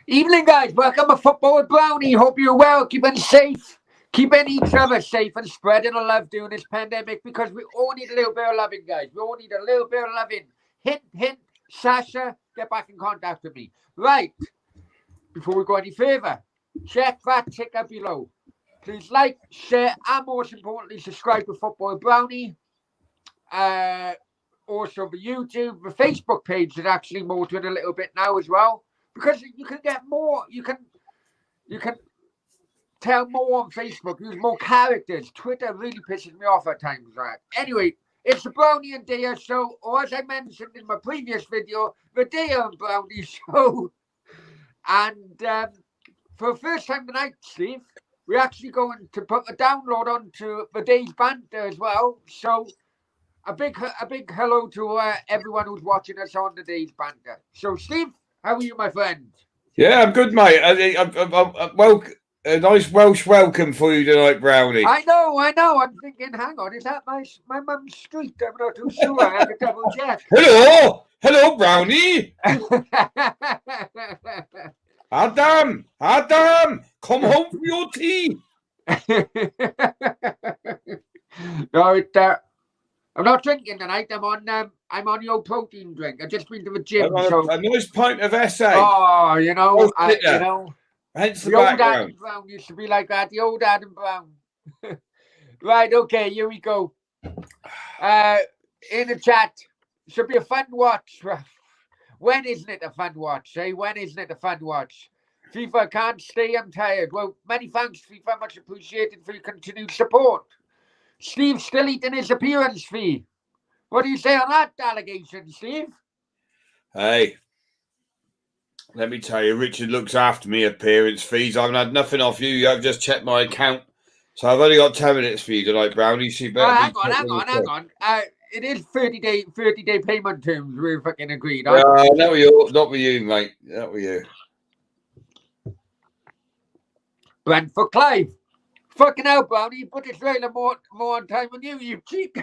Evening, guys. Welcome to Football with Brownie. Hope you're well, keeping safe, keeping each other safe, and spreading the love during this pandemic because we all need a little bit of loving, guys. We all need a little bit of loving. Hint, hint. Sasha, get back in contact with me. Right. Before we go any further, check that ticker below. Please like, share, and most importantly, subscribe to Football with Brownie. Uh, Also, the YouTube, the Facebook page is actually motoring a little bit now as well because you can get more. You can tell more on Facebook, use more characters. Twitter really pisses me off at times, right? Anyway, it's the Brownie and Daya show, or as I mentioned in my previous video, the Daya and Brownie show. And for the first time tonight, Steve, we're actually going to put a download onto the day's banter as well. So a big hello to everyone who's watching us on the day's banter. So, Steve, how are you, my friend? Yeah, I'm good, mate. A nice Welsh welcome for you tonight, Brownie. I know, I know. I'm thinking, hang on, is that my mum's street? I'm not too sure. I have to double check. Hello, Brownie. Adam, come home for your tea. No, I'm not drinking tonight. I'm on your protein drink. I just been to the gym, so A nice pint of SA. oh, Hence the the old Adam background. Brown used to be like that. The old Adam Brown. Right, okay, here we go. In the chat, should be a fun watch. When isn't it a fun watch? When isn't it a fun watch? FIFA can't stay. I'm tired. Well, many thanks, FIFA. Much appreciated for your continued support. Steve's still eating his appearance fee. What do you say on that allegation, Steve? Hey, let me tell you, Richard looks after me appearance fees. I haven't had nothing off you. I've just checked my account. So I've only got 10 minutes for you tonight, Brownie. So you better Hang on. It is 30-day payment terms. We're fucking agreed on. Not with you, mate. Not with you. Brentford Clive. Fucking hell, Brownie. You put this trailer more on time than you cheek.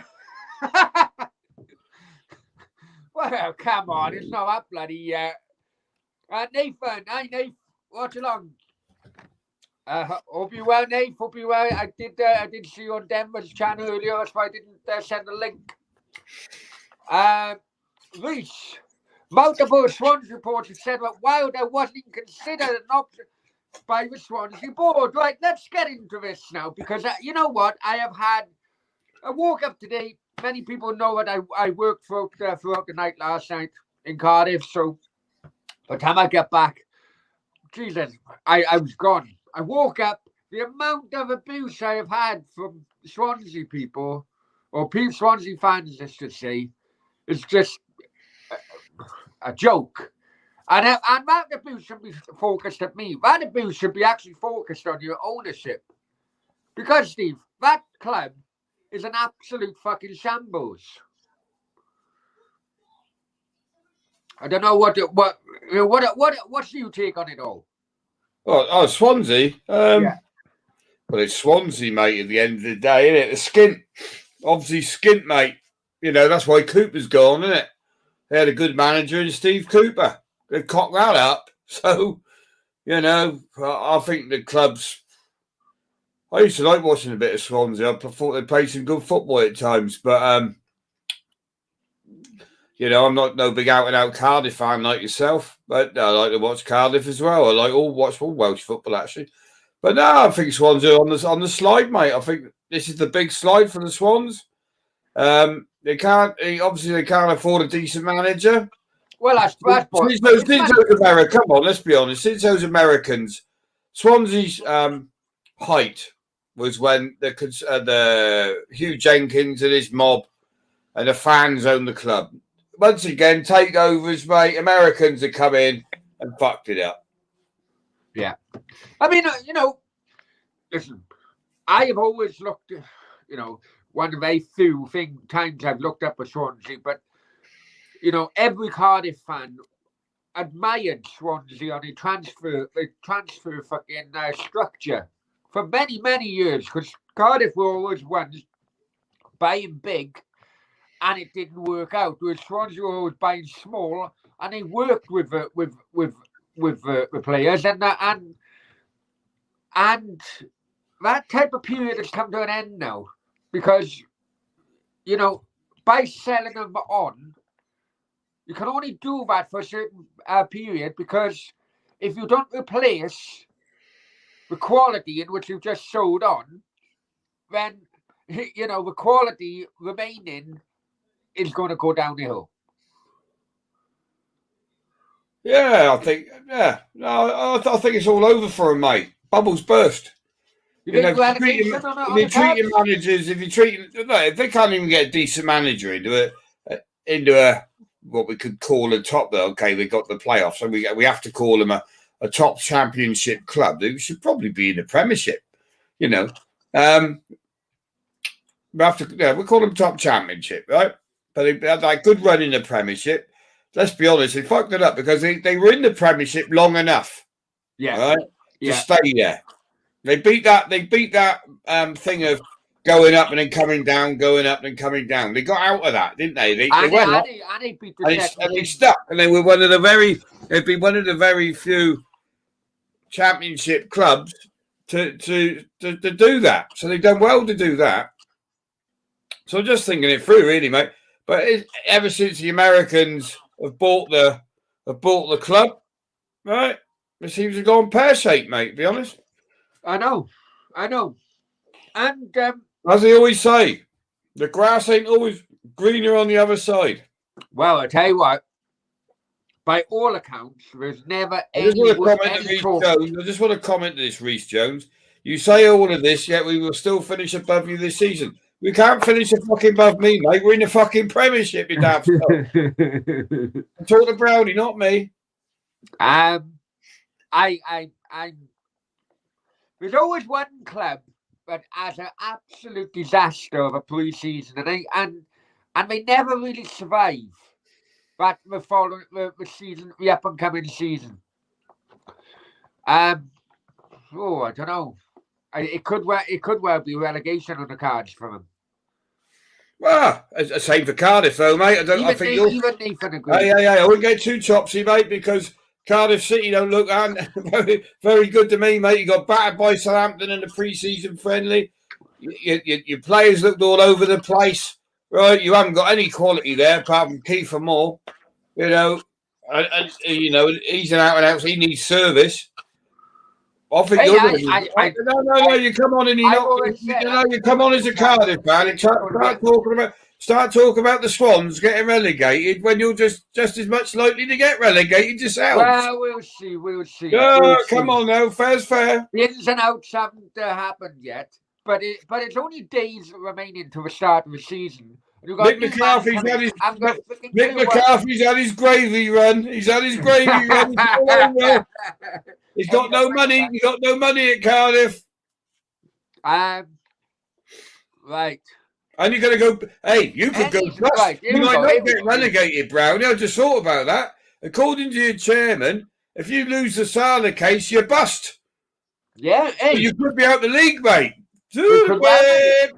Well, come on. It's not that bloody. Nathan. Hi, Nathan. Watch along. Hope you well, Nate. Hope you well. I did see you on Denver's channel earlier. That's why I didn't send a link. Reese. Multiple Swans reports have said that Wilder wasn't even considered an option by the Swansea board. Right, let's get into this now because you know what? I woke up today. Many people know that I worked throughout the night last night in Cardiff. So by the time I get back, Jesus, I was gone. I woke up. The amount of abuse I have had from Swansea people, or Swansea fans, let's just say, is just a joke. And that abuse should be focused at me. That abuse should be actually focused on your ownership. Because, Steve, that club is an absolute fucking shambles. I don't know what's your take on it all? Swansea. Yeah. Well, it's Swansea, mate, at the end of the day, isn't it? The skint. Obviously, skint, mate. You know, that's why Cooper's gone, isn't it? They had a good manager in Steve Cooper. They've cocked that up. So, you know, I think the clubs... I used to like watching a bit of Swansea. I thought they played some good football at times. But, you know, I'm not no big out-and-out Cardiff fan like yourself. But I like to watch Cardiff as well. I like watch all Welsh football, actually. But no, I think Swans are on the slide, mate. I think this is the big slide for the Swans. They can't afford a decent manager. Well, that's since those Americans, come on, let's be honest. Since those Americans, Swansea's height was when the Hugh Jenkins and his mob and the fans owned the club. Once again, takeovers, mate. Americans have come in and fucked it up. Yeah. I mean, you know, listen, I have always looked, you know, one of the very few times I've looked up at Swansea, but, you know, every Cardiff fan admired Swansea on a transfer fucking structure for many, many years because Cardiff were always ones buying big and it didn't work out. Whereas Swansea were always buying small and they worked with the players, and that type of period has come to an end now, because by selling them on, you can only do that for a certain period, because if you don't replace the quality in which you've just sold on, then the quality remaining is going to go down the hill. Yeah, I think. Yeah, no, I think it's all over for him, mate. Bubbles burst. You think relegation on the treating cards? managers, if they can't even get a decent manager into a what we could call a top. Okay, they got the playoffs, so we have to call them a top championship club. They should probably be in the Premiership. We have to. We call them top championship, right? But they had that good run in the Premiership. Let's be honest, they fucked it up because they were in the Premiership long enough, right, to stay there. They beat that thing of going up and then coming down, going up and coming down. They got out of that, didn't they? They went up and they beat and they stuck, and they were they've been one of the very few championship clubs to do that. So they've done well to do that. So I'm just thinking it through, really, mate. But ever since the Americans have bought the club, right, it seems to have gone pear-shaped, mate, to be honest. I know. And as they always say, the grass ain't always greener on the other side. Well, I tell you what, by all accounts, there's never I just want to comment to this, Reece Jones. You say all of this, yet we will still finish above you this season. We can't finish fucking above me, mate. We're in the fucking Premiership, you damn stuff. Talk to Brownie, not me. There's always one club that has an absolute disaster of a pre-season, and they never really survive that the following the season, the up and coming season. I don't know. It could well be relegation on the cards for them. Well, same for Cardiff, though, mate. Even Nathan agrees. Hey, I wouldn't get too chopsy, mate, because Cardiff City don't look very, very good to me, mate. You got battered by Southampton in the pre-season friendly. Your players looked all over the place, right? You haven't got any quality there apart from Kiefer Moore, and he's an out-and-out. He needs service. I think no. You come on and you come on as a Cardiff fan and start talking about the Swans getting relegated when you're just as much likely to get relegated yourself. Well, we'll see. Come on now, fair's fair. The ins and outs haven't happened yet, but it's only days remaining to the start of the season. Nick McCarthy's had his gravy run. He's had his gravy run. He's got no money. He's got no money at Cardiff. Right. And you're going to go. Hey, you could go. Right. You might not get relegated, Brownie. I just thought about that. According to your chairman, if you lose the Salah case, you're bust. Yeah. Hey. So you could be out the league, mate. To the bed.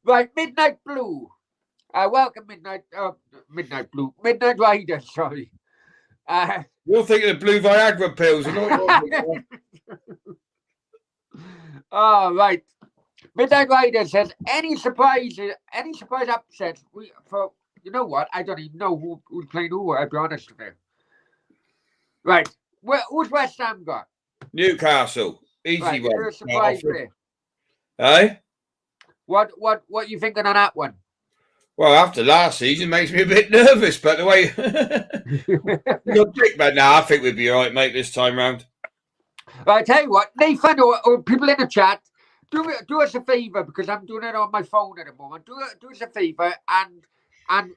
Right, Midnight Blue. Welcome, Midnight Blue. Midnight Rider, sorry. You're thinking of blue Viagra pills. Oh, right. Midnight Rider says, any surprise upsets? You know what? I don't even know who's playing who, I'll be honest with you. Right. Who's West Ham got? Newcastle. Easy one. Surprise there. Hey? What you thinking on that one? Well, after last season, makes me a bit nervous, but the way you're big, man. Now I think we'd be all right, mate, this time round. I tell you what, Nathan or people in the chat, do us a favour, because I'm doing it on my phone at the moment. Do us a favour and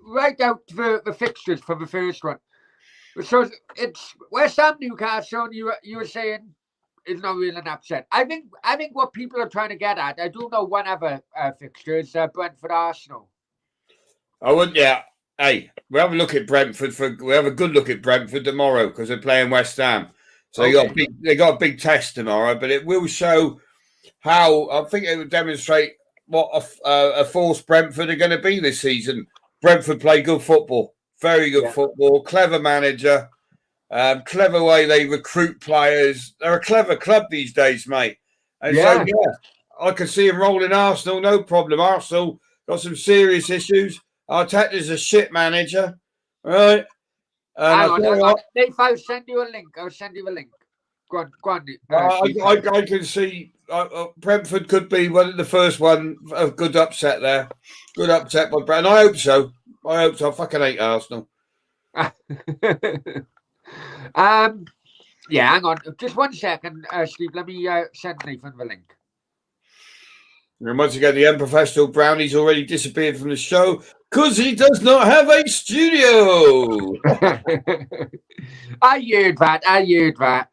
write out the fixtures for the first one. So it's West Ham Newcastle. You were saying it's not really an upset. I think what people are trying to get at. I do know one other fixture is Brentford Arsenal. I wouldn't. Yeah. Hey, we'll have a look at Brentford. We'll have a good look at Brentford tomorrow because they're playing West Ham. So they got a big test tomorrow, but it will show how. I think it will demonstrate what a force Brentford are going to be this season. Brentford play good football. Very good Yeah. football, clever manager, clever way they recruit players. They're a clever club these days, mate. And Yeah. so, I can see him rolling Arsenal, no problem. Arsenal got some serious issues. Arteta's a shit manager, right? And Hang on. Dave, I'll send you a link. Go on. Steve. I can see Brentford could be one of the first one. A good upset there. Good upset by Brentford. I hope so. I fucking hate Arsenal. Yeah, hang on. Just 1 second, Steve. Let me send Nathan the link. And once again, the unprofessional Brownie's already disappeared from the show because he does not have a studio. I heard that.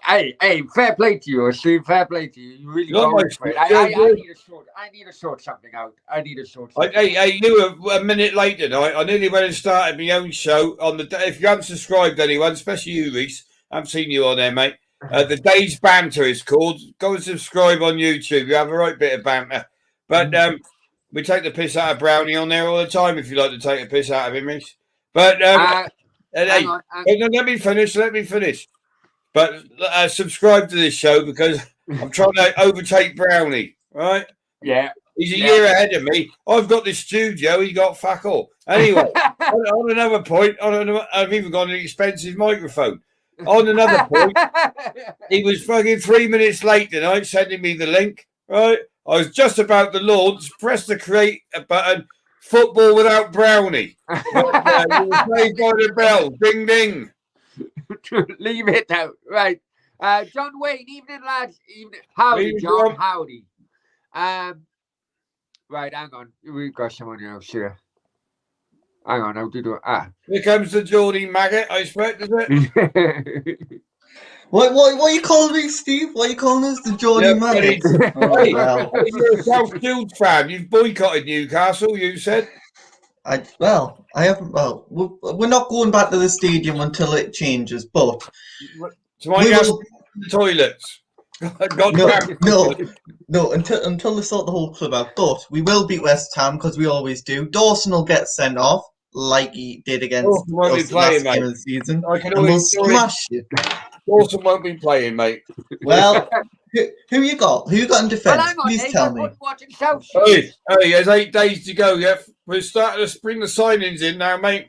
Hey, fair play to you, Steve. Fair play to you. You really Not go my for it. studio. I need to sort something out. Hey, you were a minute late tonight. I nearly went and started my own show on the day. If you haven't subscribed, anyone, especially you, Reese, I haven't seen you on there, mate. The Day's Banter is called. Go and subscribe on YouTube. You have a right bit of banter. But we take the piss out of Brownie on there all the time if you like to take the piss out of him, Reese. But hey, let me finish. But subscribe to this show because I'm trying to overtake Brownie, right? Yeah. He's a year ahead of me. I've got the studio. He got fuck all. Anyway, on another point, I've even got an expensive microphone. On another point, he was fucking 3 minutes late tonight sending me the link, right? I was just about to launch, press the create button, football without Brownie. You were played by the bell. Ding, ding. Leave it out. Right. John Wayne, evening, lads. Evening. Howdy, John. Howdy. Right, hang on. We've got someone else here. Hang on, I'll do it. Here comes the Geordie maggot, I expect, is it? What are you calling me, Steve? What are you calling us, the Geordie maggot? Hey, you're a South Shields fan. You've boycotted Newcastle, you said. I haven't. Well, we're not going back to the stadium until it changes. But so I have the toilets. No. Until they sort the whole club out. But we will beat West Ham because we always do. Dawson will get sent off like he did against us the last game of the season, and we'll smash you. Dawson won't be playing, mate. Well, who you got? Who you got in defence? Please tell me. Hey, there's 8 days to go. Yeah, we're starting to bring the signings in now, mate.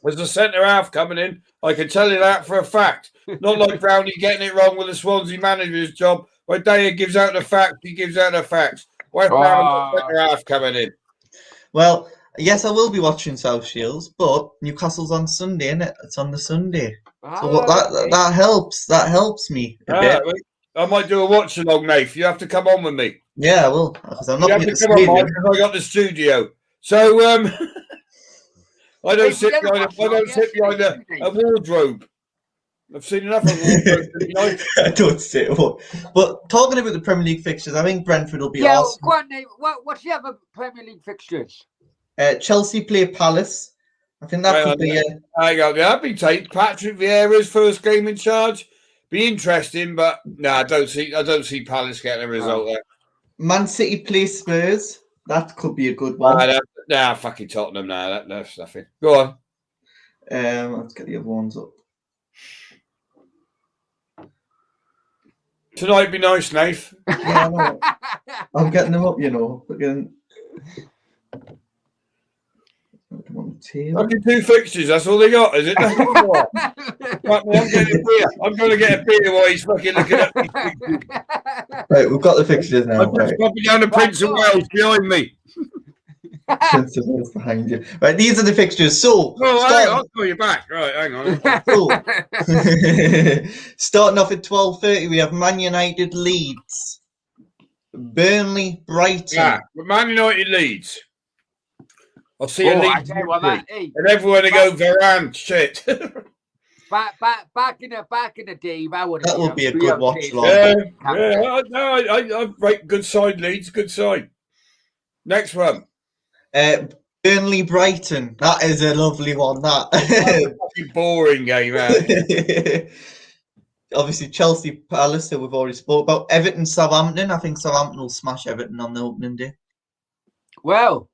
There's a centre half coming in. I can tell you that for a fact. Not like Brownie getting it wrong with the Swansea manager's job. When Daya gives out the facts, he gives out the facts. West Ham centre half coming in. Well, yes, I will be watching South Shields, but Newcastle's on Sunday, isn't it? It's on the Sunday. So that helps. That helps me a bit. I might do a watch along, Nath. You have to come on with me. Yeah, I will. Because I'm not going to come on, Mike, because I got the studio. So I don't sit behind a wardrobe. I've seen enough of wardrobe. I don't sit. But talking about the Premier League fixtures, I think Brentford will be awesome. Go on, Nate. What's the other Premier League fixtures? Chelsea play Palace. I think that could be. That'd be tight. Patrick Vieira's first game in charge. Be interesting, but no, I don't see Palace getting a result there. Man City play Spurs. That could be a good one. Fucking Tottenham now. That's nothing. Go on. Let's get the other ones up. Tonight be nice, Nath. Yeah, I'm getting them up, you know. Fucking 2 fixtures, that's all they got, is it? I'm getting a beer. I'm going to get a beer while he's fucking looking at me. Right, we've got the fixtures now. I'm just popping down to Prince of Wales behind me. Prince of Wales behind you. Right, these are the fixtures. So, I'll call you back. Right, hang on. Starting off at 12:30, we have Man United Leeds, Burnley Brighton. Yeah, Man United Leeds. I'll see you Leeds. And everyone to go Varane. Shit. back in the day, that would be a good watch. I rate good side, Leeds. Good side. Next one. Burnley Brighton. That is a lovely one. That's a fucking boring game, man. Obviously, Chelsea Palace, that we've already spoke about. Everton Southampton. I think Southampton will smash Everton on the opening day. Well,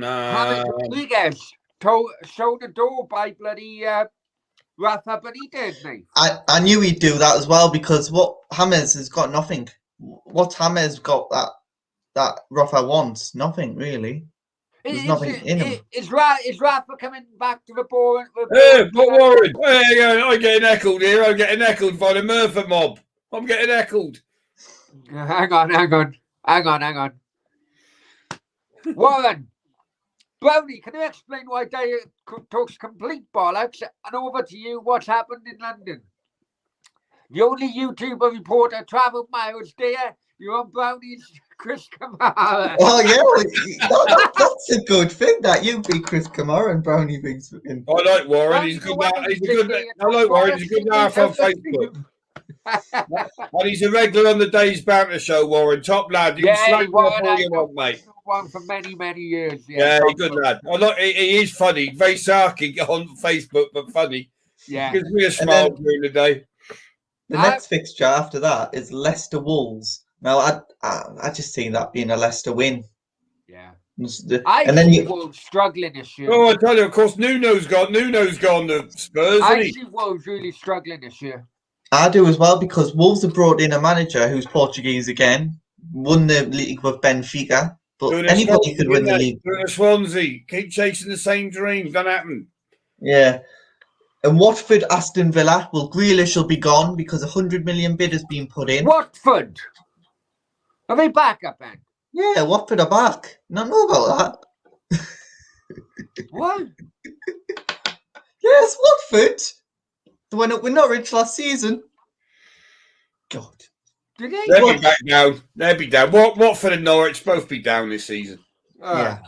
James Rodriguez showed the door by bloody Rafa Benitez, mate. I knew he'd do that as well because what James has got nothing. What James got that Rafa wants? Nothing really. There's nothing in him. Is Rafa coming back to the ball? But Warren, I'm getting heckled here. I'm getting heckled by the Murphy mob. I'm getting heckled. Hang on. Warren, Brownie, can you explain why Daya talks complete bollocks? And over to you, what's happened in London? The only YouTuber reporter travelled miles, Daya. You're on Brownie's Chris Kamara. Oh yeah, that's a good thing that you be Chris Kamara and Brownie being. I like Warren. He's good. I like Warren. He's a good laugh on Facebook. And he's a regular on the Day's Banter Show, Warren. Top lad. You can slack him off all you want, mate. One for many years. Yeah, good lad. He is funny. Very sarky on Facebook, but funny. Yeah. Gives me a smile during the day. The next fixture after that is Leicester Wolves. Now, I just see that being a Leicester win. Yeah. And then Wolves struggling this year. Oh, I tell you, of course, Nuno's gone to Spurs. I see Wolves really struggling this year. I do as well because Wolves have brought in a manager who's Portuguese again, won the league with Benfica, but anybody could win the league. Swansea, keep chasing the same dream. Don't happen. Yeah. And Watford, Aston Villa, Grealish will be gone because 100 million bid has been put in. Watford? Are they back up then? Yeah, Watford are back. Not know about that. What? Yes, Watford. They went up with Norwich last season. God. Did they? They'll be back down. They'll be down. Watford and Norwich both be down this season. Yeah.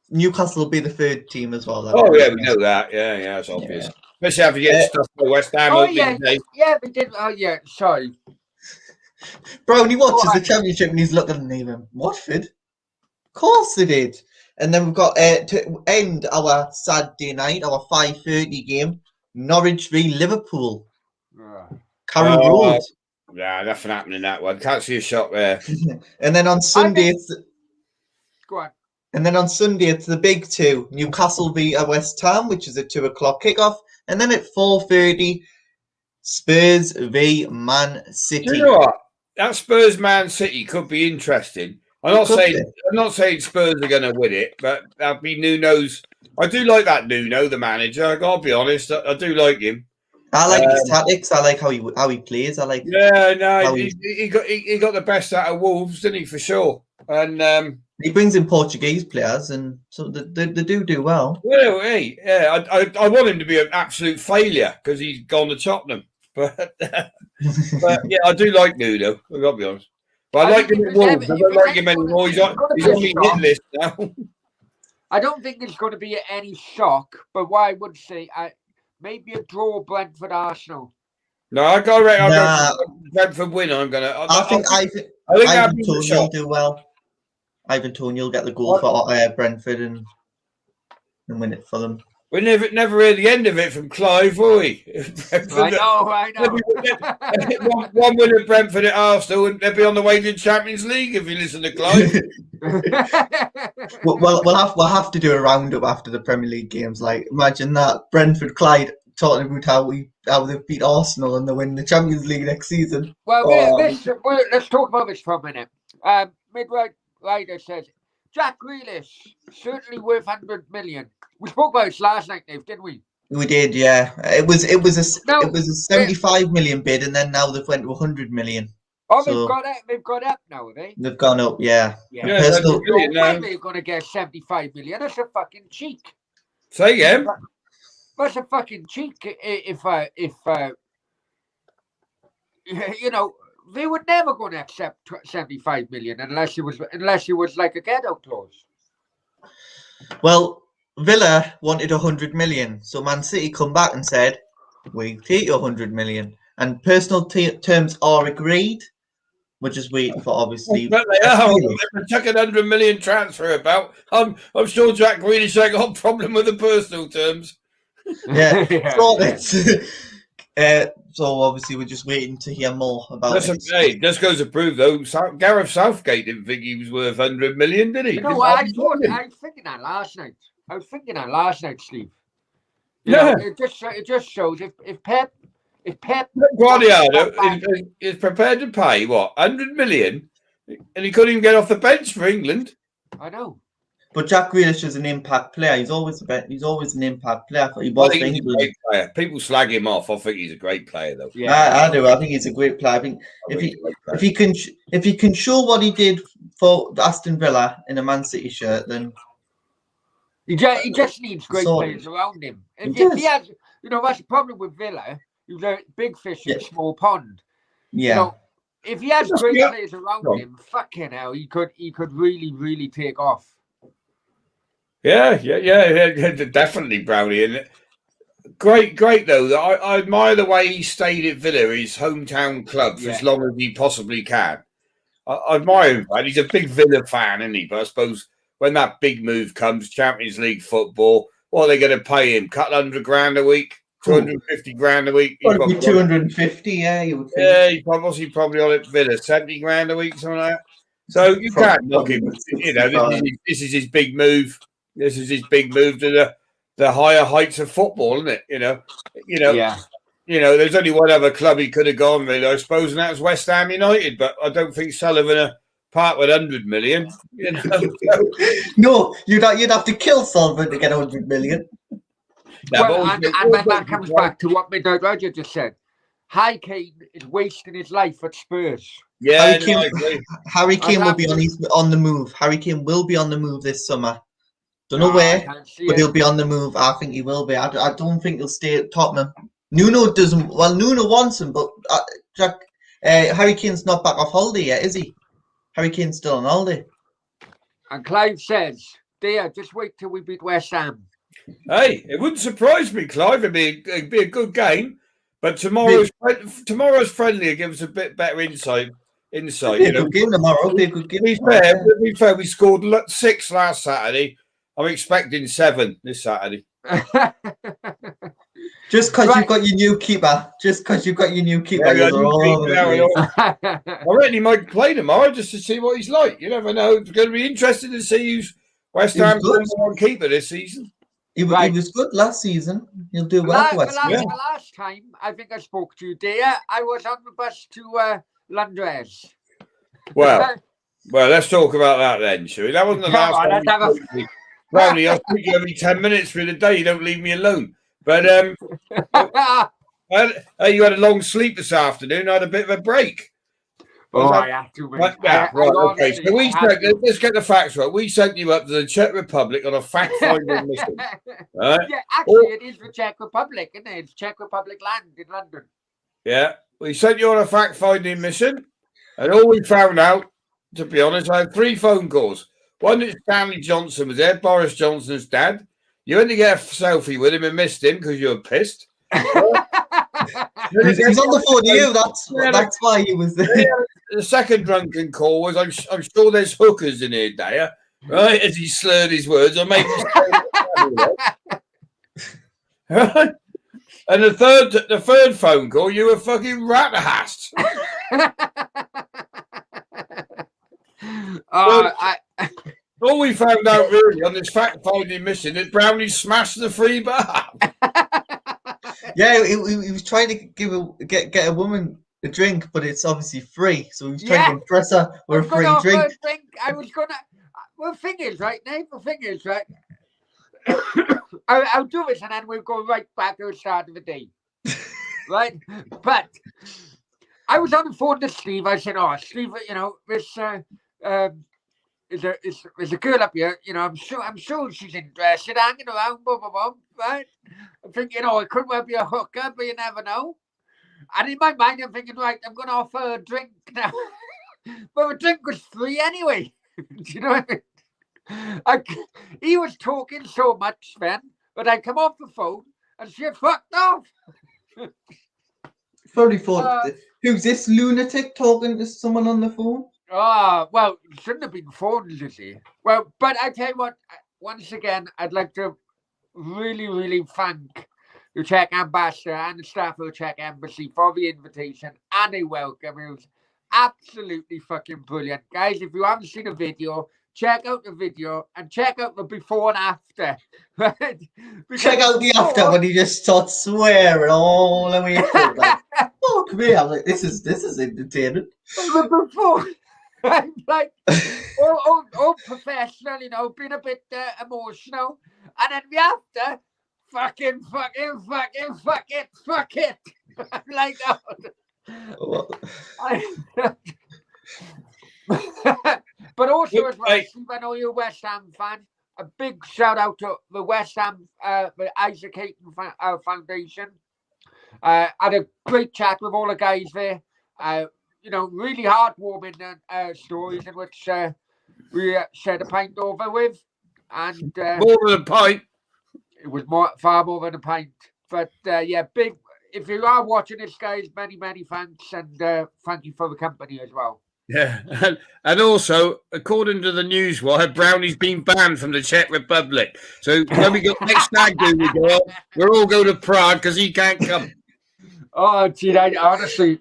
Newcastle will be the third team as well. Yeah, we know that. Yeah, it's obvious. Yeah. Especially after getting stuff by West Ham. Yeah, we did. Oh, yeah, sorry. Brownie watches the Championship and he's looking at the name. Watford? Of course they did. And then we've got to end our Saturday night, our 5:30 game, Norwich v Liverpool. Carrow Road. Yeah, nothing happening that one. Can't see a shot there. And then on Sunday, Go on. And then on Sunday, it's the big two: Newcastle v West Ham, which is a 2:00 kickoff, and then at 4:30, Spurs v Man City. Do you know what? That Spurs Man City could be interesting. I'm not saying Spurs are going to win it, but that'd be Nuno's. I do like that Nuno, the manager. I gotta be honest, I do like him. I like his tactics. I like how he plays. I like. Yeah, no, he got the best out of Wolves, didn't he? For sure. And he brings in Portuguese players, and so they do well. Well, I want him to be an absolute failure because he's gone to Tottenham. But yeah, I do like Nuno. I've got to be honest. But I like him at Wolves. I don't like him anymore. He's on the hit list now. I don't think there's going to be any shock, but what I would say, maybe a draw Brentford Arsenal. No, I go Brentford win. I think Ivan Toney will do well. Ivan Toney will get the goal for Brentford and win it for them. We never hear the end of it from Clive, will we? I know. One win at Brentford at Arsenal, and they'll be on the way to the Champions League if you listen to Clive. we'll have to do a roundup after the Premier League games. Like, imagine that Brentford, Clyde talking about how they beat Arsenal and they win the Champions League next season. Well, let's talk about this for a minute. Midright Rider says Jack Grealish certainly worth 100 million. We spoke about this last night, Dave, didn't we? We did, yeah. It was a 75 million bid, and then now they've went to 100 million. Oh, so they've got up now, have they? They've gone up, yeah. They're going to get 75 million. That's a fucking cheek. Say again. That's a fucking cheek. If you know, they were never going to accept 75 million unless it was like a get-out clause. Well, Villa wanted 100 million, so Man City come back and said, "We take 100 million," and personal terms are agreed. We're just waiting for obviously. But they are. They're chucking 100 million transfer about. I'm sure Jack Grealish ain't got a problem with the personal terms. Yeah, So obviously we're just waiting to hear more about Listen, it. hey, just goes to prove though. Gareth Southgate didn't think he was worth 100 million, did he? You know what? I was thinking that last night. Steve. You know, it just shows if Pep Guardiola is prepared to pay what 100 million, and he couldn't even get off the bench for England. I know. But Jack Grealish is an impact player. He's always an impact player. He I was think for he's a England. great player. People slag him off. I think he's a great player, though. Yeah, I do. I think he's a great player. I think if he can show what he did for Aston Villa in a Man City shirt, then he just needs great players around him. If he has, you know, that's the problem with Villa. He's a big fish in a small pond. Yeah. You know, if he has great players around him, fucking hell, he could really, really take off. Yeah, definitely, Brownie. And great though. I admire the way he stayed at Villa, his hometown club, for as long as he possibly can. I admire him. He's a big Villa fan, isn't he? But I suppose when that big move comes, Champions League football, what are they going to pay him? $200,000 a week, 250 grand a week. Probably 250. Yeah, you would think. Yeah, he's probably on it Villa, 70 grand a week, something like that. So you can't knock him. You know, this is his big move. This is his big move to the higher heights of football, isn't it? You know. You know, there's only one other club he could have gone with, I suppose, and that was West Ham United. But I don't think Sullivan are part with 100 million. You know? No, you'd have to kill Sullivan to get 100 million. And that comes back to what Midnight Roger just said. Harry Kane is wasting his life at Spurs. Yeah, Harry Kane will be on the move. Harry Kane will be on the move this summer. Don't know where, but he'll be on the move. I think he will be. I don't think he'll stay at Tottenham. Nuno doesn't. Well, Nuno wants him, but Harry Kane's not back off holiday yet, is he? Harry Kane's still on holiday. And Clive says, "Dear, just wait till we beat West Ham." Hey, it wouldn't surprise me, Clive. It'd be a good game, but tomorrow's friendly will give us a bit better insight. Be a good game tomorrow. Be a good game. To be fair, we scored 6 last Saturday. I'm expecting 7 this Saturday. Just because you've got your new keeper. I reckon he might play tomorrow just to see what he's like. You never know. It's going to be interesting to see who's West Ham's number one keeper this season. He was good last season. He'll do well for West Ham. The last time I think I spoke to you, Daya, I was on the bus to Londres. Well, let's talk about that then, shall we? That wasn't the last time. Brownie, I'll speak to you every 10 minutes through the day. You don't leave me alone. But you had a long sleep this afternoon. I had a bit of a break. I had to. Okay. So let's get the facts right. We sent you up to the Czech Republic on a fact-finding mission. Right? Yeah, actually, it is the Czech Republic, isn't it? It's Czech Republic land in London. Yeah, we sent you on a fact-finding mission, and all we found out, to be honest, I had 3 phone calls. One that Stanley Johnson was there, Boris Johnson's dad. You had to get a selfie with him and missed him because you were pissed. He was on the phone to you. That's why he was there. The second drunken call was, I'm sure there's hookers in here, Daya. Right, as he slurred his words, or maybe. Right? And the third phone call, you were fucking rat-assed. All we found out really on this fact-finding mission that Brownie smashed the free bar. Yeah, he was trying to get a woman a drink, but it's obviously free. So he was trying to impress her with a free drink. I was gonna. Well, thing is, right, Nate. The thing is, right. I'll do this, and then we'll go right back to the start of the day, right? But I was on the phone to Steve. I said, "Oh, Steve, you know this." Is a girl up here, you know, I'm sure she's interested, hanging around, blah, blah, blah, right? I'm thinking, it could well be a hooker, but you never know. And in my mind, I'm thinking, right, I'm going to offer her a drink now. But the drink was free anyway. Do you know what I mean? He was talking so much, Sven, but I come off the phone and she had fucked off. Sorry for who's this lunatic talking to someone on the phone? Well, it shouldn't have been phones, you see. Well, but I tell you what, once again, I'd like to really, really thank the Czech ambassador and the staff of the Czech embassy for the invitation and a welcome. It was absolutely fucking brilliant. Guys, if you haven't seen a video, check out the video and check out the before and after. Check out the after when he just starts swearing all the way through. Like, oh, come here. I'm like, this is entertaining. Before, I'm like, all professional, you know, being a bit emotional. And then the after, fuck it. I'm like, oh. But also as well, Steve, I know you're a West Ham fan. A big shout out to the West Ham, the Isaac Hayton Foundation. Had a great chat with all the guys there. You know, really heartwarming stories in which we shared a pint over with, and more than a pint. It was far more than a pint. But yeah, big. If you are watching this, guys, many thanks, and thank you for the company as well. Yeah, and also, according to the Newswire, Brownie's been banned from the Czech Republic. So when we got next stag do, we'll all go to Prague because he can't come. Oh, gee, honestly,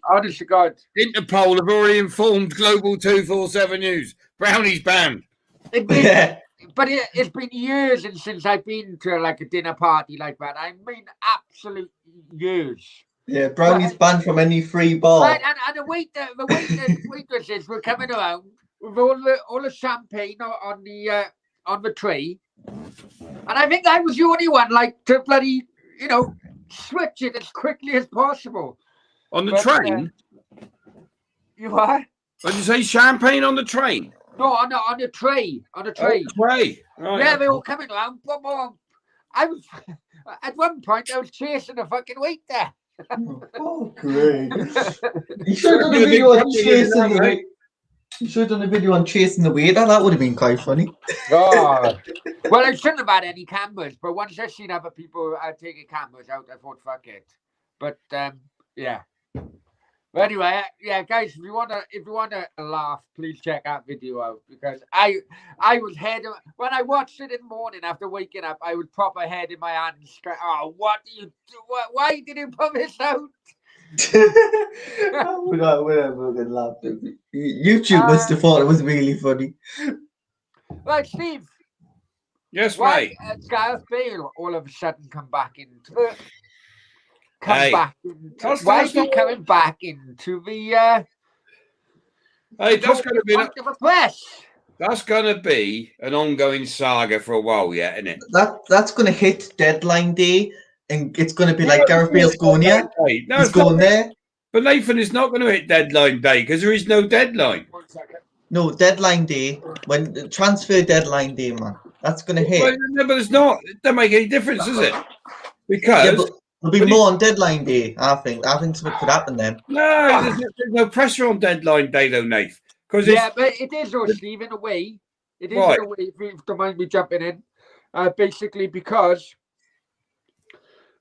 God. Interpol have already informed Global 247 News. Brownie's banned. But it's been years since I've been to like a dinner party like that. I mean, absolute years. Yeah, Brownie's banned from any free bar. Right, and the waitresses were coming around with all the champagne on the tray, and I think I was the only one like to bloody, you know, switch it as quickly as possible. On the train? You are? Did you say champagne on the train? No, on the tray. On the tray. Right. Yeah, they were coming around. I was at one point I was chasing the fucking waiter. Oh, great. You should have done a video on chasing the waiter. You should have done a video on chasing the waiter. That would have been quite funny. Oh. Well, I shouldn't have had any cameras, but once I seen other people taking cameras out, I thought, fuck it. But yeah. But anyway, yeah, guys, if you wanna laugh, please check that video out, because I was when I watched it in the morning after waking up, I was proper head in my hands. Oh, what do you do? Why did you put this out? We're gonna laugh. YouTube must have thought it was really funny. Right, Steve. Yes, why mate. Gareth Bale all of a sudden come back into why is he coming back into the hey, that's going to be press? That's going to be an ongoing saga for a while yet, isn't it? That's going to hit deadline day, and it's going to be like Gareth Bale's going here. No, he's going there. But Nathan is not going to hit deadline day because there is no deadline. 1 second. No, deadline day, when the transfer deadline day, man. That's going to hit. Well, no, but it's not. It doesn't make any difference, does it? Because there'll be more on deadline day, I think. I think something could happen then. No, there's no pressure on deadline day, though, Nath. Yeah, but it is, though, Steve, in a way. It is, right. In a way, if you don't mind me jumping in. Basically, because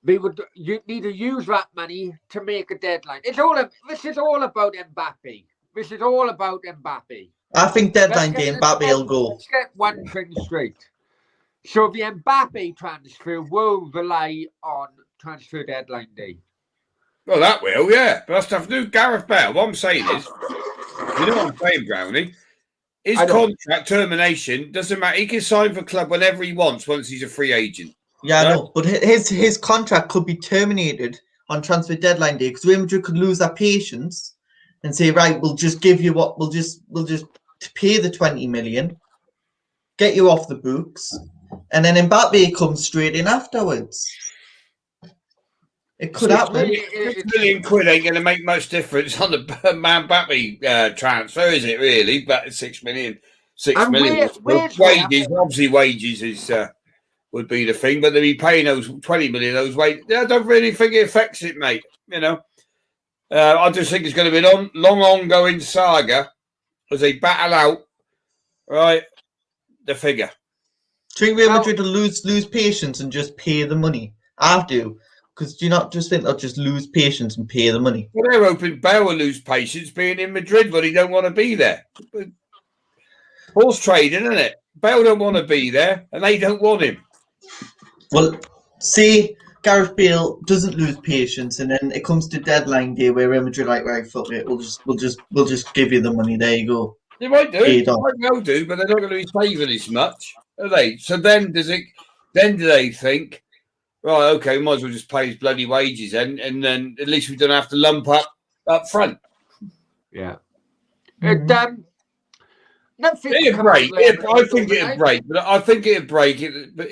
you need to use that money to make a deadline. This is all about Mbappe. This is all about Mbappe. I think deadline day Mbappe will go. Let's get one thing straight. So the Mbappe transfer will rely on transfer deadline day. Well, that will, yeah. But that's nothing to do with Gareth Bale. What I'm saying is, you know what I'm saying, Brownie? His contract termination doesn't matter. He can sign for a club whenever he wants once he's a free agent. Yeah, I know. But his contract could be terminated on transfer deadline day because Real Madrid could lose their patience and say, right, we'll just give you what we'll just pay the 20 million, get you off the books, and then Mbappe comes straight in afterwards. It could happen. £6 million ain't going to make much difference on the Mbappe transfer, is it really? But 6 million. 6 million. Wages, obviously, wages is would be the thing, but they'll be paying those 20 million. Those wages. I don't really think it affects it, mate. You know, I just think it's going to be a long ongoing saga as they battle out, right, the figure. Do you think Real Madrid will lose patience and just pay the money? I do. Because do you not just think they'll just lose patience and pay the money? Well, they're hoping Bale will lose patience being in Madrid, but he don't want to be there. Horse trading, isn't it? Bale don't want to be there, and they don't want him. Well, see, Gareth Bale doesn't lose patience, and then it comes to deadline day where Real Madrid are like, right, fuck it, we'll just give you the money. There you go. They might do. Paid They off. might well do, but they're not going to be saving as much, are they? So then Then do they think, right? Okay, we might as well just pay his bloody wages, and then at least we don't have to lump up front. Yeah. Mhm. Nothing It'd come out break. of Real I Madrid think it'd overnight. break, but I think it'd break it. But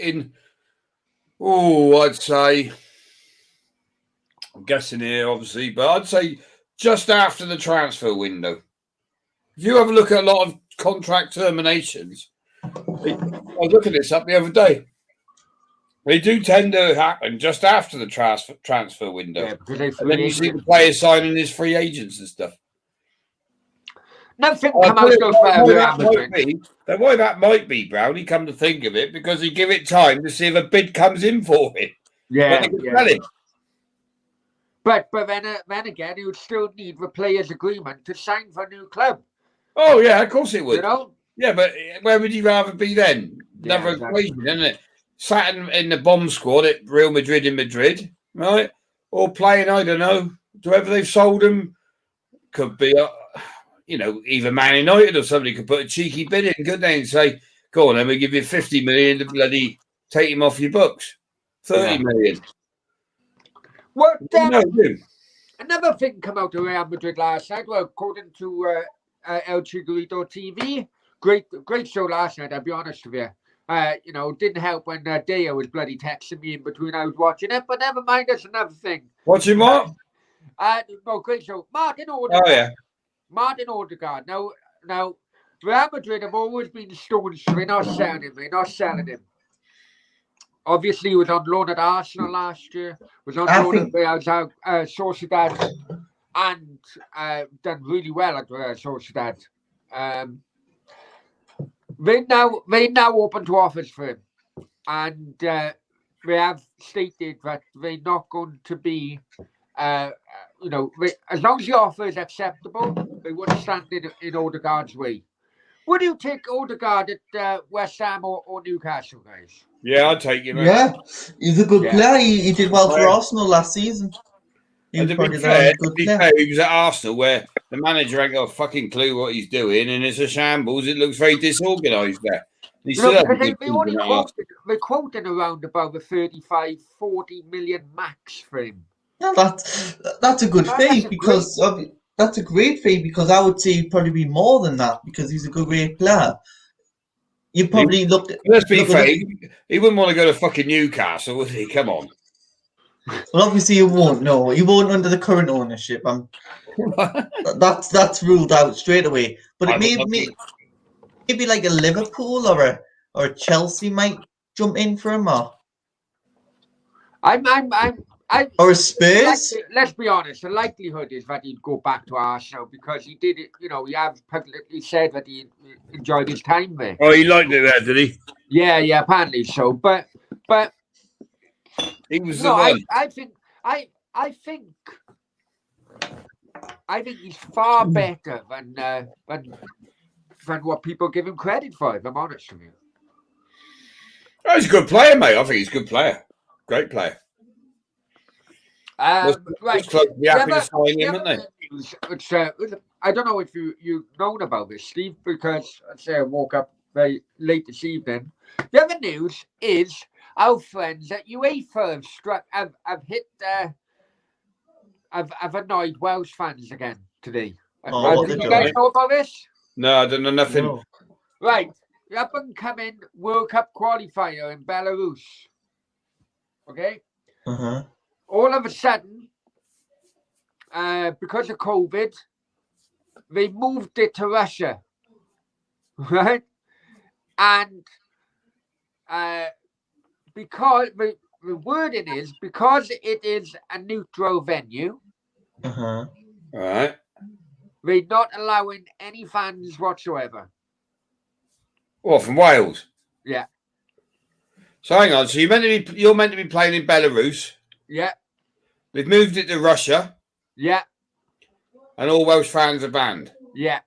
I'd say, I'm guessing here, obviously, but I'd say just after the transfer window. If you have a look at a lot of contract terminations, I was looking this up the other day. They do tend to happen just after the transfer window. Yeah, because they And then free you see the agents. players signing as free agents and stuff. Nothing I'll come tell out you of why that might be, Brownie, come to think of it, because they give it time to see if a bid comes in for it. Yeah, Then they can yeah. sell him. But then again, you would still need the player's agreement to sign for a new club. Oh, yeah, of course it would. You know? Yeah, but where would you rather be then? Yeah, Another exactly. equation, isn't it? Sat in the bomb squad at Real Madrid in Madrid, right? Or playing, I don't know, whoever they've sold him. Could be, either Man United or somebody could put a cheeky bid in, couldn't they? And say, go on, then we give you 50 million to bloody take him off your books. 30 million. What? No, Another thing come out of Real Madrid last night. Well, according to El Chigurito TV, great show last night. I'll be honest with you. Didn't help when Daya was bloody texting me in between. I was watching it, but never mind. That's another thing. Watching what? No, great show. Martin Odegaard. Oh yeah. Martin Odegaard. Now, Real Madrid have always been staunch. We're not selling him. We're not selling him. Obviously, he was on loan at Arsenal last year. Was on loan at Real Sociedad, and done really well at Real Sociedad. They now open to offers for him, and they have stated that they're not going to be, as long as the offer is acceptable, they wouldn't stand in Odegaard's way. Would you take Odegaard at West Ham or Newcastle, guys? Yeah, I'd take him. Yeah, he's a good player. He did well for Arsenal last season. To be fair, he was at Arsenal where the manager ain't got a fucking clue what he's doing, and it's a shambles. It looks very disorganised there. They quoting around about the 35, 40 million max for him. Yeah, that's a good fee because that's a great fee, because I would say he'd probably be more than that because he's a great player. You probably let's be fair, he wouldn't want to go to fucking Newcastle, would he? Come on. Well, obviously you won't. No, you won't under the current ownership. That's ruled out straight away. But it maybe like a Liverpool or a Chelsea might jump in for him, or a Spurs. Let's be honest. The likelihood is that he'd go back to Arsenal because he did it. He has publicly said that he enjoyed his time there. Oh, he liked it there, did he? Yeah, apparently so. But he was the one. I think he's far better than what people give him credit for, if I'm honest with you. Oh, he's a good player, mate. I think he's a good player. Great player. Right. Happy to sign him, aren't they? I don't know if you've known about this, Steve, because I woke up very late this evening. The other news is our friends at UEFA have annoyed Welsh fans again today. Did you guys know about this? No, I don't know nothing. No. Right. The up and coming World Cup qualifier in Belarus. Okay? Uh-huh. All of a sudden, because of COVID, they moved it to Russia. Right? And because the wording is, because it is a neutral venue, Uh-huh. All right. they're not allowing any fans whatsoever. What, from Wales? Yeah. So hang on. So you're meant to be playing in Belarus. Yeah. They've moved it to Russia. Yeah. And all Welsh fans are banned. Yeah.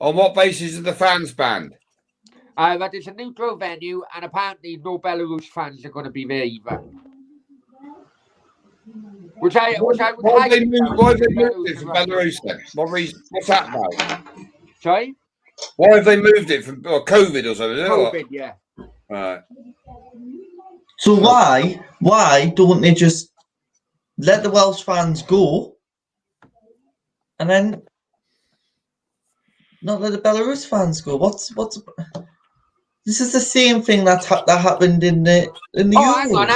On what basis are the fans banned? That it's a neutral venue, and apparently no Belarus fans are going to be there either. Which I would Why have they highly moved? doubt Why have they if moved Belarus it and from Russia. Belarus then? What reason? What's that about? Sorry? Why have they moved it from COVID or something? Is it, or- COVID, yeah. Right. So why don't they just let the Welsh fans go and then not let the Belarus fans go? What's this is the same thing that happened in the Oh, hang on.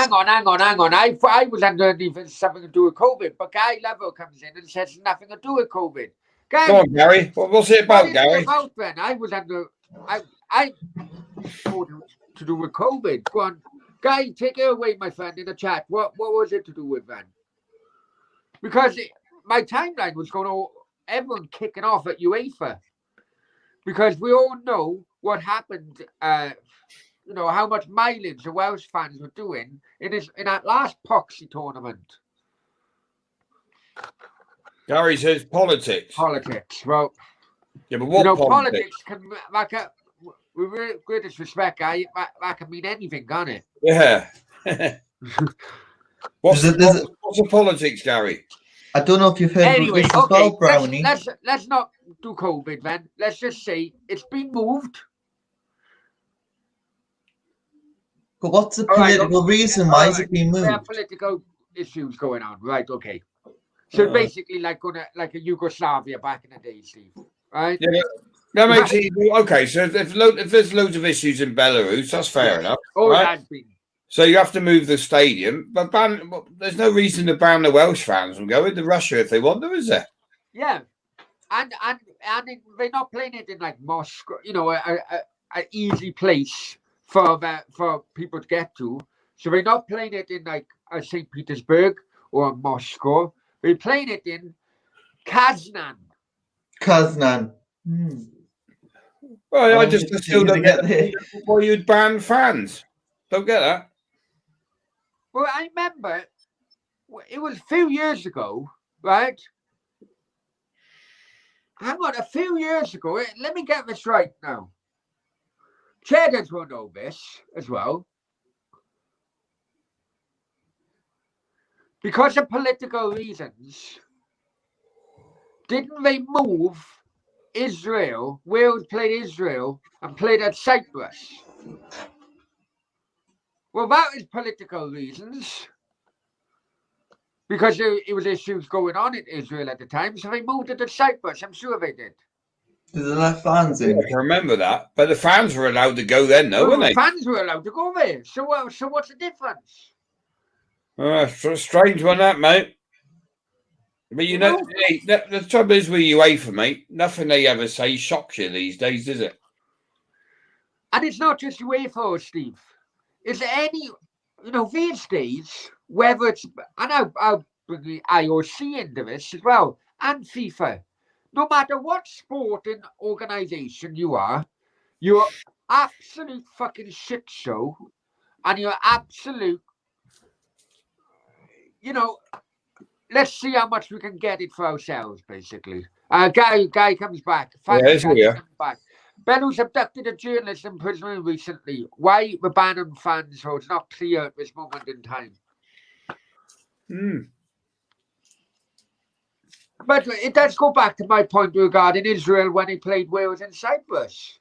I was underneath it's something to do with COVID, but Guy Level comes in and says nothing to do with COVID. Guy, Go on, Gary. What's it what about, is Gary? it about then? I thought it was to do with COVID. Go on. Guy, take it away, my friend, in the chat. What was it to do with then? Because my timeline was going to everyone kicking off at UEFA. Because we all know what happened, how much mileage the Welsh fans were doing in that last Poxy tournament. Gary says politics. Politics. Well, Yeah, but what politics can with greatest respect, guy, that can mean anything, can't it? Yeah. what's the politics, Gary? I don't know if you've heard Anyway, this as well, Brownie. Let's not do COVID then. Let's just say it's been moved. But what's the political reason? Why is it being moved? There are political issues going on, right? Okay. So basically, like a Yugoslavia back in the day, Steve. Right? Yeah, that makes it okay. So if there's loads of issues in Belarus, that's fair enough. Oh, right? it has been. So you have to move the stadium, but there's no reason to ban the Welsh fans from going to Russia if they want to, is there? Yeah, and they're not playing it in like Moscow, an easy place for people to get to. So they're not playing it in like St. Petersburg or Moscow. They're playing it in Kazan. Well, I just still don't get why you'd ban fans. Don't get that. Well, I remember it was a few years ago, right? Hang on, a few years ago. Let me get this right now. Cheddars will know this as well. Because of political reasons, didn't they move Israel? Wales played Israel and played at Cyprus. Well, that is political reasons. Because there was issues going on in Israel at the time, so they moved it to Cyprus. I'm sure they did. Did they let fans in? I can remember that, but the fans were allowed to go then, though, weren't they? Fans were allowed to go there. So what's the difference? It's a strange one, that, mate. But the trouble is with UEFA, mate. Nothing they ever say shocks you these days, is it? And it's not just UEFA, Steve. Is there any, these days, whether it's, and I'll bring the IOC into this as well, and FIFA, no matter what sporting organisation you are, you're absolute fucking shit show, and you're absolute, let's see how much we can get it for ourselves, basically. Guy comes back. Comes back. Belarus abducted a journalist in prison recently. Why the ban on fans? So it's not clear at this moment in time. But it does go back to my point regarding Israel when he played Wales and Cyprus.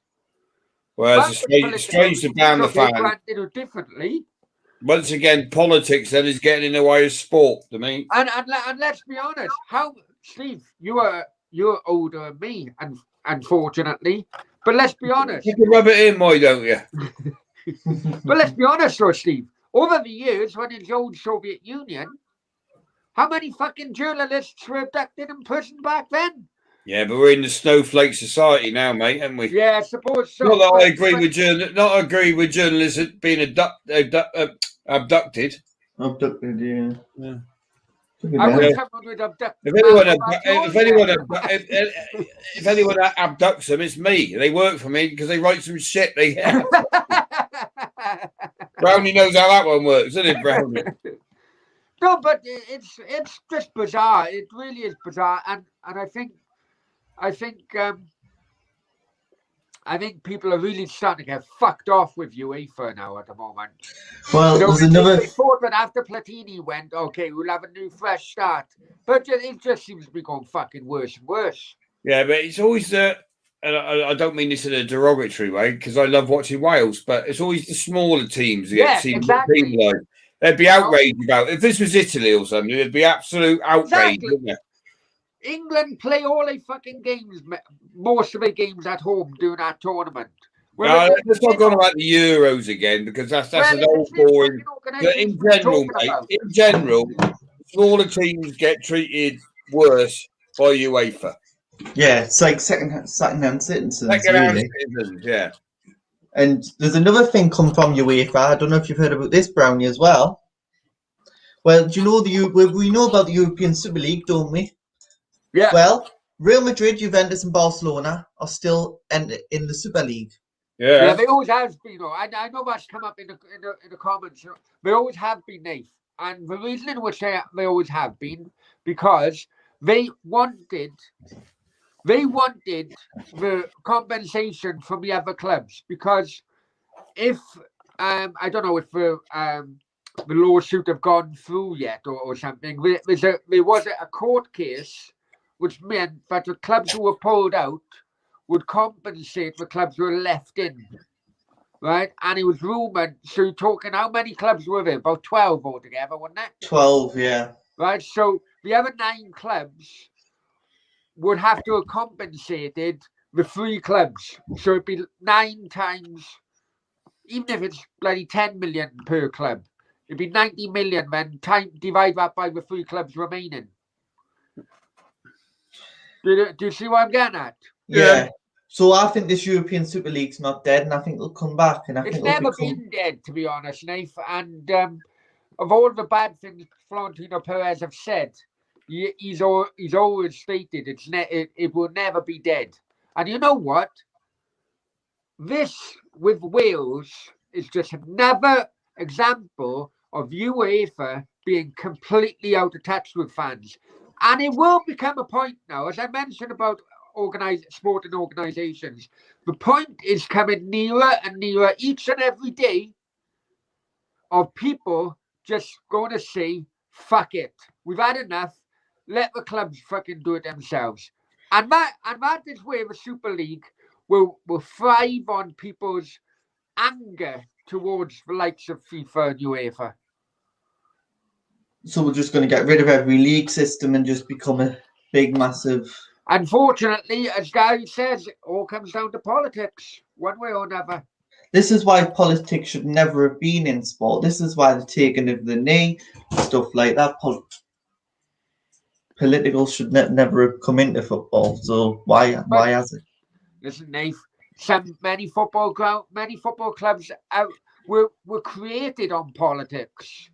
Well, it's strange to ban the fans. Granted differently. Once again, politics then is getting in the way of sport to me. And let's be honest, Steve, you're older than me, and unfortunately. But let's be honest. You can rub it in, why don't you? But let's be honest, though, Steve. Over the years, when in the old Soviet Union, how many fucking journalists were abducted and imprisoned back then? Yeah, but we're in the snowflake society now, mate, aren't we? Yeah, I suppose so. Not that I agree with journalists being abducted. Abducted, yeah. I wish someone would abduct. If anyone abducts them, it's me. They work for me because they write some shit. Brownie knows how that one works, doesn't it, Brownie? No, but it's just bizarre. It really is bizarre, and I think I think people are really starting to get fucked off with UEFA now at the moment. Well, So there's they another. thought that after Platini went, okay, we'll have a new fresh start. But it just seems to be going fucking worse and worse. Yeah, but it's always the. And I don't mean this in a derogatory way because I love watching Wales, but it's always the smaller teams that Yeah, seem exactly. penalised. They'd be outraged about if this was Italy or something. There'd be absolute outrage, Exactly. wouldn't there? England play all their fucking games, most of their games at home during that tournament. Let's not go on about the Euros again because that's an old boring. But in general, mate, in general, smaller teams get treated worse by UEFA. Yeah, it's like second-hand citizens, Second-hand really. citizens, yeah. And there's another thing come from UEFA. I don't know if you've heard about this, Brownie, as well. Well, do you know we know about the European Super League, don't we? Yeah. Well, Real Madrid, Juventus, and Barcelona are still in the Super League. Yeah, they always have been. I know that's come up in the comments. They always have been, Nate. And the reason in which they always have been, because they wanted the compensation from the other clubs. Because if I don't know if the lawsuit have gone through yet or something. There was a court case which meant that the clubs who were pulled out would compensate the clubs who were left in. Right? And it was rumoured, so you're talking how many clubs were there? About 12 altogether, wasn't it? 12, yeah. Right, so the other 9 clubs would have to have compensated the 3 clubs. So it'd be 9 times, even if it's bloody 10 million per club, it'd be 90 million then divide that by the 3 clubs remaining. Do you see what I'm getting at? Yeah. So I think this European Super League's not dead, and I think it'll come back. And I it's think never been dead, to be honest, Nath. And of all the bad things Florentino Perez have said, he's always stated it will never be dead. And you know what? This with Wales is just another example of UEFA being completely out of touch with fans. And it will become a point now, as I mentioned about sporting organisations. The point is coming nearer and nearer each and every day of people just going to say, fuck it. We've had enough. Let the clubs fucking do it themselves. And that is where the Super League will thrive on people's anger towards the likes of FIFA and UEFA. So we're just going to get rid of every league system and just become a big, massive... Unfortunately, as Gary says, it all comes down to politics, one way or another. This is why politics should never have been in sport. This is why the taking of the knee, stuff like that. Political should never have come into football. So why has it? Listen, Nate, many football clubs were created on politics.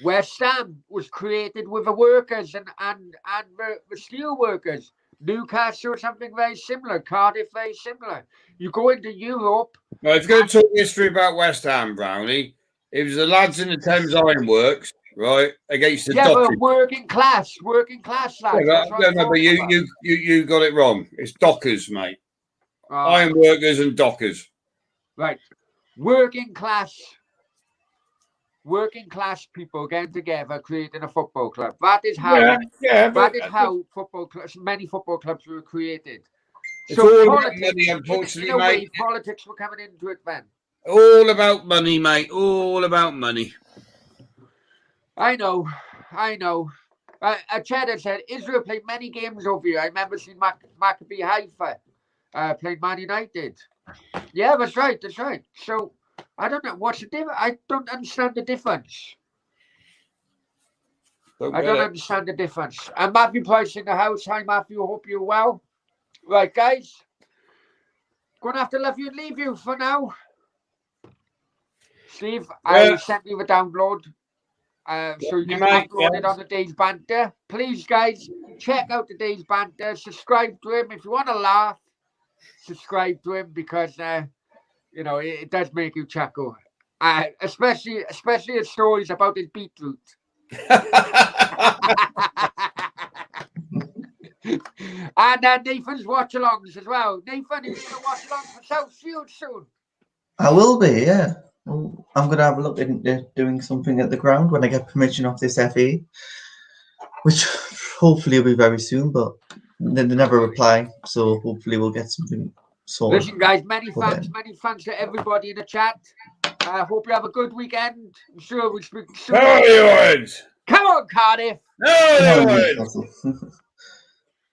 West Ham was created with the workers and the steel workers. Newcastle or something very similar. Cardiff very similar. You go into Europe. Well, if you're going to talk history about West Ham, Brownie, it was the lads in the Thames Ironworks, right, against the dockers. But working class lads. Yeah, but you got it wrong. It's dockers, mate. Ironworkers and dockers. Right. Working class people getting together, creating a football club. That is how. Many football clubs were created. It's all about money, unfortunately, mate. Politics were coming into it then. All about money, mate. All about money. I know. Cheddar said Israel played many games over here. I remember seeing Maccabi Haifa played Man United. Yeah, that's right. So. I don't know what's the difference. I don't understand the difference. Understand the difference. And Matthew Price in the house. Hi, Matthew. Hope you're well. Right, guys. Gonna have to love you and leave you for now. Steve, I sent you the download. So you can upload it on the Day's Banter. Please, guys, check out the Day's Banter. Subscribe to him if you want to laugh. Subscribe to him because. It does make you chuckle, especially his stories about his beetroot. And Nathan's watch-alongs as well. Nathan, are you going to watch along for Southfield soon? I will be, yeah. I'm going to have a look into doing something at the ground when I get permission off this FA, which hopefully will be very soon, but they never reply, so hopefully we'll get something sorted. Listen, guys, many thanks to everybody in the chat. I hope you have a good weekend. I'm sure we'll speak soon. No, you ones. Come on, Cardiff. No, Come you on, ones. Newcastle.